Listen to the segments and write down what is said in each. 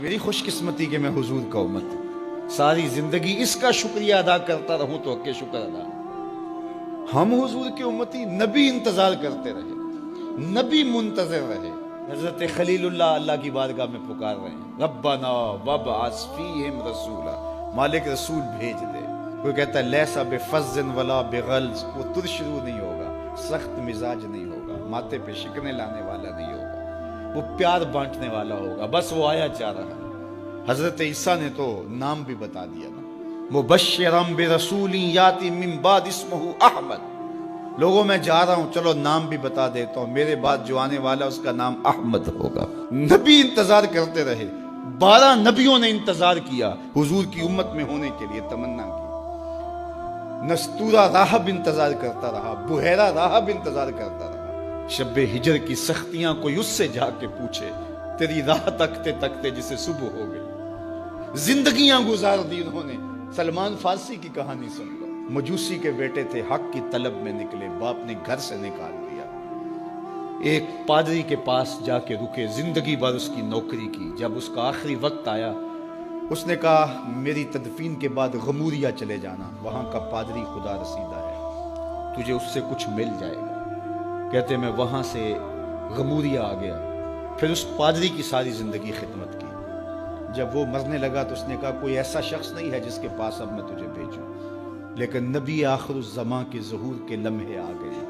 میری خوش قسمتی کہ میں حضور کا امت ساری زندگی اس کا شکریہ ادا کرتا رہوں تو کہ شکر ادا ہم حضور کی امتی نبی انتظار کرتے رہے، نبی منتظر رہے۔ حضرت خلیل اللہ کی بارگاہ میں پکار رہے ہیں، ربنا وابعث فیہم رسولا، مالک رسول بھیج دے۔ کوئی کہتا ہے لیسا بفظ ولا بغلظ، وہ ترشرو نہیں ہوگا، سخت مزاج نہیں ہوگا، ماتھے پہ شکنے لانے والا نہیں ہوگا، وہ پیار بانٹنے والا ہوگا، بس وہ آیا چاہ رہا ہے۔ حضرت عیسیٰ نے تو نام بھی بتا دیا نا، مبشرم برسول یاتی من بعد اسمہ احمد، لوگوں میں جا رہا ہوں، چلو نام بھی بتا دیتا ہوں، میرے بعد جو آنے والا اس کا نام احمد ہوگا۔ نبی انتظار کرتے رہے، 12 نبیوں نے انتظار کیا حضور کی امت میں ہونے کے لیے، تمنا کی۔ نستورہ راہب انتظار کرتا رہا، بحیرہ راہب انتظار کرتا رہا۔ شب ہجر کی سختیاں کوئی اس سے جا کے پوچھے، تیری راہ تکتے تکتے جسے صبح ہو گئی۔ زندگیاں گزار دی انہوں نے۔ سلمان فارسی کی کہانی سن لو، مجوسی کے بیٹے تھے، حق کی طلب میں نکلے، باپ نے گھر سے نکال دیا، ایک پادری کے پاس جا کے رکے، زندگی بھر اس کی نوکری کی۔ جب اس کا آخری وقت آیا، اس نے کہا میری تدفین کے بعد غموریہ چلے جانا، وہاں کا پادری خدا رسیدہ ہے، تجھے اس سے کچھ مل جائے گا۔ کہتے میں وہاں سے غموریہ آ گیا، پھر اس پادری کی ساری زندگی خدمت کی۔ جب وہ مرنے لگا تو اس نے کہا کوئی ایسا شخص نہیں ہے جس کے پاس اب میں تجھے بھیجوں، لیکن نبی آخر الزماں کے ظہور کے لمحے آ گئے،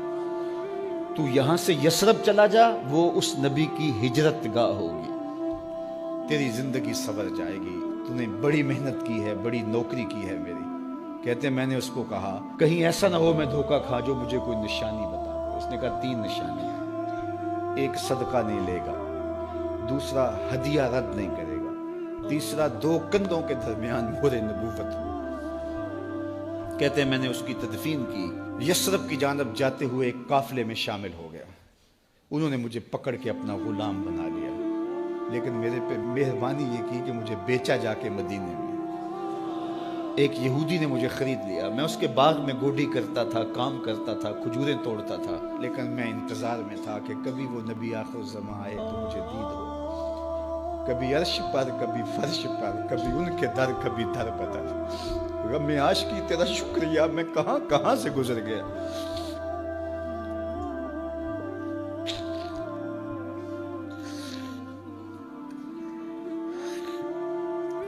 تو یہاں سے یثرب چلا جا، وہ اس نبی کی ہجرت گاہ ہوگی، تیری زندگی سنور جائے گی، تو نے بڑی محنت کی ہے، بڑی نوکری کی ہے میری۔ کہتے میں نے اس کو کہا کہیں ایسا نہ ہو میں دھوکہ کھا جو مجھے کوئی نشانی بتا۔ اس نے کہا 3 نشانیاں، ایک صدقہ نہیں لے گا، دوسرا ہدیہ رد نہیں کرے گا، تیسرا 2 کندھوں کے درمیان مہر نبوت ہو۔ کہتے ہیں میں نے اس کی تدفین کی، یثرب کی جانب جاتے ہوئے ایک قافلے میں شامل ہو گیا، انہوں نے مجھے پکڑ کے اپنا غلام بنا لیا، لیکن میرے پہ مہربانی یہ کی کہ مجھے بیچا جا کے مدینے میں۔ ایک یہودی نے مجھے خرید لیا، میں اس کے باغ میں گوڈی کرتا تھا، کام کرتا تھا، کھجوریں توڑتا تھا، لیکن میں انتظار میں تھا کہ کبھی وہ نبی آخر الزماں آئے تو مجھے دید ہو، کبھی عرش پر، کبھی فرش پر، کبھی ان کے در، کبھی در بدر۔ غم عاشقی تیرا شکریہ، میں کہاں کہاں سے گزر گیا۔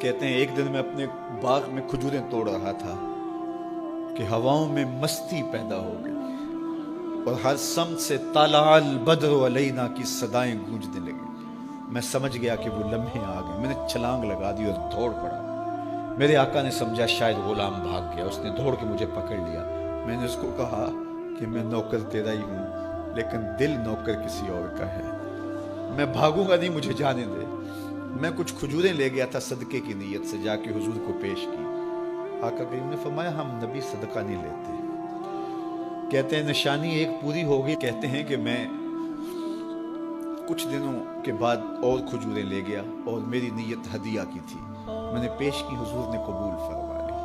کہتے ہیں ایک دن میں اپنے باغ میں کھجوریں توڑ رہا تھا کہ ہواؤں میں مستی پیدا ہو گئی اور ہر سمت سے طلع البدر علینا کی صدائیں گونجنے لگی۔ میں سمجھ گیا کہ وہ لمحے آ گئے، میں نے چھلانگ لگا دی اور دوڑ پڑا۔ میرے آقا نے سمجھا شاید غلام بھاگ گیا، اس نے دوڑ کے مجھے پکڑ لیا۔ میں نے اس کو کہا کہ میں نوکر تیرا ہی ہوں، لیکن دل نوکر کسی اور کا ہے، میں بھاگوں گا نہیں، مجھے جانے دے۔ میں کچھ کھجوریں لے گیا تھا صدقے کی نیت سے، جا کے حضور کو پیش کی۔ آقا کریم نے فرمایا ہم نبی صدقہ نہیں لیتے۔ کہتے ہیں نشانی ایک پوری ہو گئی، کہتے ہیں کہ میں کچھ دنوں کے بعد اور کھجوریں لے گیا اور میری نیت ہدیہ کی تھی، میں نے پیش کی، حضور نے قبول فرما لی،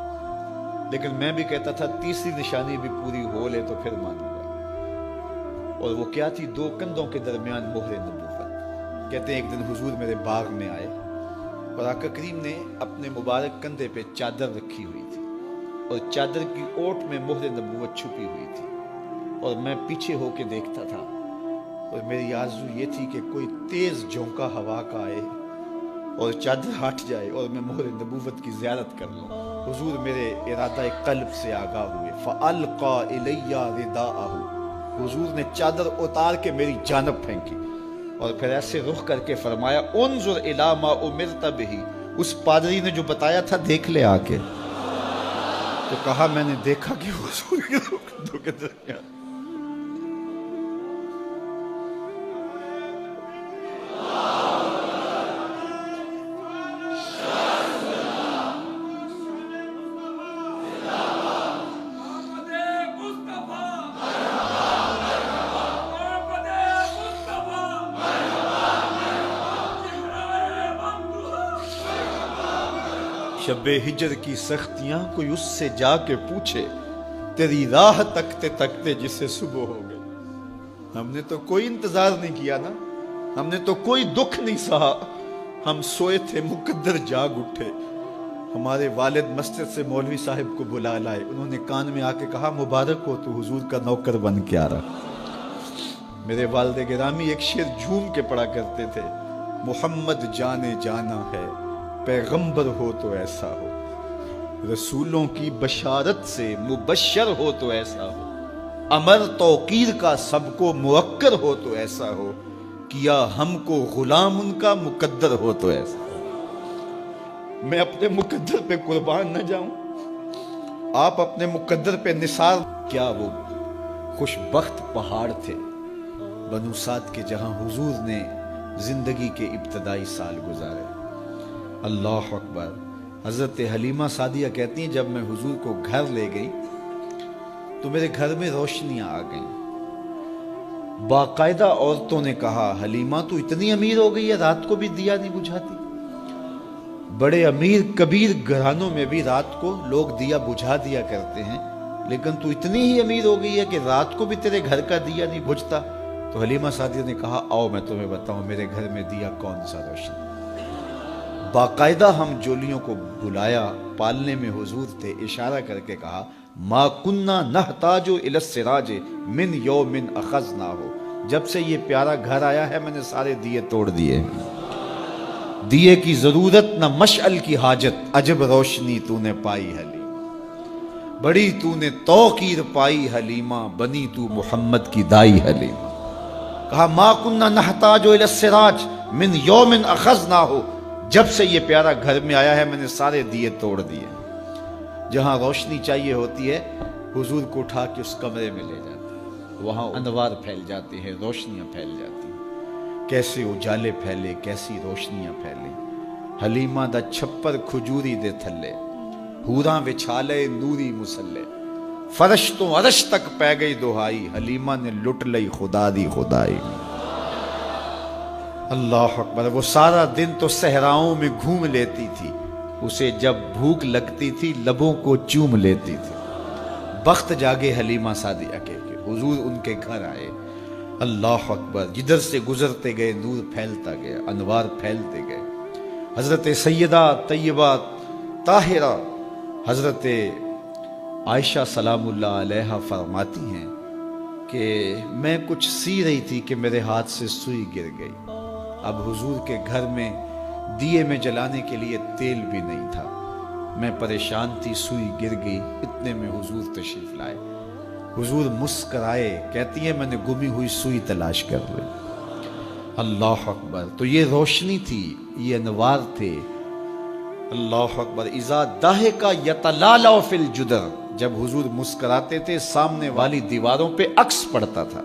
لیکن میں بھی کہتا تھا تیسری نشانی بھی پوری ہو لے تو پھر مانوں گا، اور وہ کیا تھی؟ 2 کندھوں کے درمیان مہر نبوت۔ کہتے ہیں ایک دن حضور میرے باغ میں آئے اور آقا کریم نے اپنے مبارک کندھے پہ چادر رکھی ہوئی تھی اور چادر کی اوٹ میں مہر نبوت چھپی ہوئی تھی، اور میں پیچھے ہو کے دیکھتا تھا، اور میری آرزو یہ تھی کہ کوئی تیز جھونکا ہوا کا آئے اور چادر ہٹ جائے اور میں مہر نبوت کی زیارت کر لوں۔ حضور میرے ارادہ قلب سے آگاہ ہوئے، فَأَلْقَى إِلَيَّ رِدَاءَهُ، حضور نے چادر اتار کے میری جانب پھینکی اور پھر ایسے رخ کر کے فرمایا انظر الی ما امرت بہ، اس پادری نے جو بتایا تھا دیکھ لے آ کے۔ تو کہا میں نے دیکھا کہ حضور کے 2 کندھوں کے درمیان۔ شب ہجر کی سختیاں کوئی اس سے جا کے پوچھے، تیری راہ تکتے تکتے جسے صبح ہو گئی۔ ہم نے تو کوئی انتظار نہیں کیا نا، ہم نے تو کوئی دکھ نہیں سہا، ہم سوئے تھے، مقدر جاگ اٹھے، ہمارے والد مسجد سے مولوی صاحب کو بلا لائے، انہوں نے کان میں آ کے کہا مبارک ہو تو حضور کا نوکر بن کے آ رہا۔ میرے والد گرامی ایک شعر جھوم کے پڑھا کرتے تھے، محمد جانے جانا ہے، پیغمبر ہو تو ایسا ہو، رسولوں کی بشارت سے مبشر ہو تو ایسا ہو، امر توقیر کا سب کو موکر ہو تو ایسا ہو، کیا ہم کو غلام ان کا مقدر ہو تو ایسا ہو۔ میں اپنے مقدر پہ قربان نہ جاؤں، آپ اپنے مقدر پہ نثار۔ کیا وہ خوش بخت پہاڑ تھے بنو سعد کے جہاں حضور نے زندگی کے ابتدائی سال گزارے۔ اللہ اکبر۔ حضرت حلیمہ سعدیہ کہتی ہیں جب میں حضور کو گھر لے گئی تو میرے گھر میں روشنیاں آ گئیں۔ باقاعدہ عورتوں نے کہا حلیمہ تو اتنی امیر ہو گئی ہے رات کو بھی دیا نہیں بجھاتی۔ بڑے امیر کبیر گھرانوں میں بھی رات کو لوگ دیا بجھا دیا کرتے ہیں، لیکن تو اتنی ہی امیر ہو گئی ہے کہ رات کو بھی تیرے گھر کا دیا نہیں بجھتا۔ تو حلیمہ سعدیہ نے کہا آؤ میں تمہیں بتاؤں میرے گھر میں دیا کون سا روشن۔ باقاعدہ ہم جولیوں کو بلایا، پالنے میں حضور تھے، اشارہ کر کے کہا ما کننا نحتاج الی السراج من یوم اخذناہ، جب سے یہ پیارا گھر آیا ہے میں نے سارے دیے توڑ دیے، دیے کی ضرورت نہ مشعل کی حاجت، عجب روشنی تو نے پائی حلیمہ، بڑی تو نے توقیر پائی حلیمہ، بنی تو محمد کی دائی حلیمہ۔ کہا ما کننا نحتاج الی السراج من یوم اخذناہ، جب سے یہ پیارا گھر میں آیا ہے میں نے سارے دیے توڑ دیے۔ جہاں روشنی چاہیے ہوتی ہے حضور کو اٹھا کے اس کمرے میں لے جاتے ہیں، وہاں انوار پھیل جاتے ہیں، روشنیاں پھیل جاتی ہیں۔ کیسے اجالے پھیلے، کیسی روشنیاں پھیلے۔ حلیمہ دا چھپر کھجوری دے تھلے، حوراں وچھالے نوری مسلے، فرش تو عرش تک پہ گئی دہائی، حلیمہ نے لٹ لئی خدا دی خدائی۔ اللہ اکبر۔ وہ سارا دن تو صحراؤں میں گھوم لیتی تھی، اسے جب بھوک لگتی تھی لبوں کو چوم لیتی تھی۔ بخت جاگے حلیمہ سعدیہ کے حضور ان کے گھر آئے۔ اللہ اکبر۔ جدھر سے گزرتے گئے نور پھیلتا گیا، انوار پھیلتے گئے۔ حضرت سیدہ طیبہ طاہرہ حضرت عائشہ سلام اللہ علیہا فرماتی ہیں کہ میں کچھ سی رہی تھی کہ میرے ہاتھ سے سوئی گر گئی۔ اب حضور کے گھر میں دیے میں جلانے کے لیے تیل بھی نہیں تھا، میں پریشان تھی، سوئی گر گئی، اتنے میں حضور تشریف لائے۔ حضور مسکرائے، کہتی ہے میں نے گمی ہوئی سوئی تلاش کر لی۔ اللہ اکبر۔ تو یہ روشنی تھی، یہ انوار تھے۔ اللہ اکبر۔ اذا ضحک یتلالع فی الجدر، جب حضور مسکراتے تھے سامنے والی دیواروں پہ عکس پڑتا تھا۔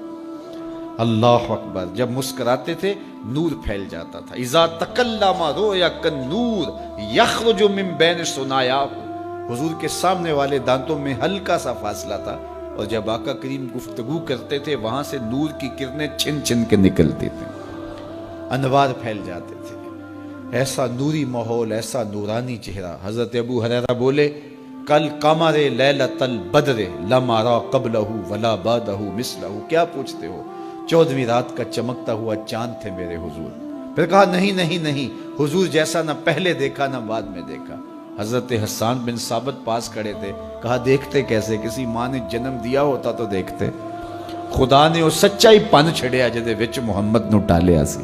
اللہ اکبر۔ جب مسکراتے تھے نور پھیل جاتا تھا۔ اذا تکلم رؤیا کالنور یخرج من بین ثنایاہ، حضور کے سامنے والے دانتوں میں ہلکا سا فاصلہ تھا، اور جب آقا کریم گفتگو کرتے تھے وہاں سے نور کی کرنیں چھن چھن کے نکلتی تھیں، انوار پھیل جاتے تھے۔ ایسا نوری ماحول، ایسا نورانی چہرہ۔ حضرت ابو ہریرہ بولے کل قمر لیلۃ البدر لم ارى قبلہ ولا بعدہ مثلہ، کیا پوچھتے ہو؟ 14ویں رات کا چمکتا ہوا چاند تھے میرے حضور۔ پھر کہا نہیں نہیں نہیں، حضور جیسا نہ پہلے دیکھا نہ بعد میں دیکھا۔ حضرت حسان بن ثابت پاس کھڑے تھے، کہا دیکھتے کیسے؟ کسی ماں نے جنم دیا ہوتا تو دیکھتے۔ خدا نے وہ سچائی پن چھڑیا جدے وچ محمد نو ٹالیا سی،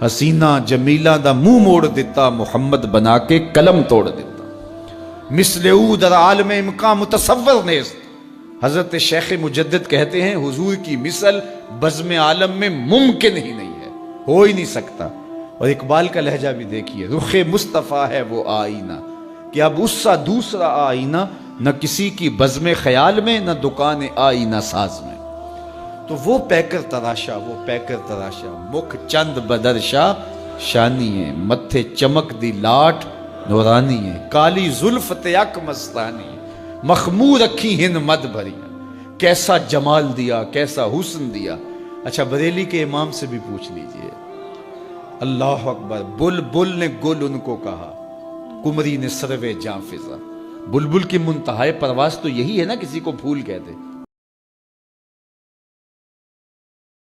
حسینہ جمیلہ دا منہ موڑ دیتا، محمد بنا کے قلم توڑ دیتا۔ مثل او در عالم امکان متصور نیست، حضرت شیخ مجدد کہتے ہیں حضور کی مثل بزم عالم میں ممکن ہی نہیں ہے، ہو ہی نہیں سکتا۔ اور اقبال کا لہجہ بھی دیکھیے، رخ مصطفیٰ ہے وہ آئینہ کہ اب اس سا دوسرا آئینہ، نہ کسی کی بزم خیال میں نہ دکان آئینہ ساز میں۔ تو وہ پیکر تراشا، وہ پیکر تراشا، مکھ چند بدرشا شانی ہے، متھے چمک دی لاٹ نورانی ہے، کالی زلف تیک مستانی ہے، مخمور اکھی ہن مد بھری، کیسا جمال دیا، کیسا حسن دیا۔ اچھا بریلی کے امام سے بھی پوچھ لیجئے۔ اللہ اکبر۔ بلبل نے گل ان کو کہا، کمری نے سروے جاں فضا۔ بلبل کی منتہائے پرواز تو یہی ہے نا، کسی کو پھول کہتے۔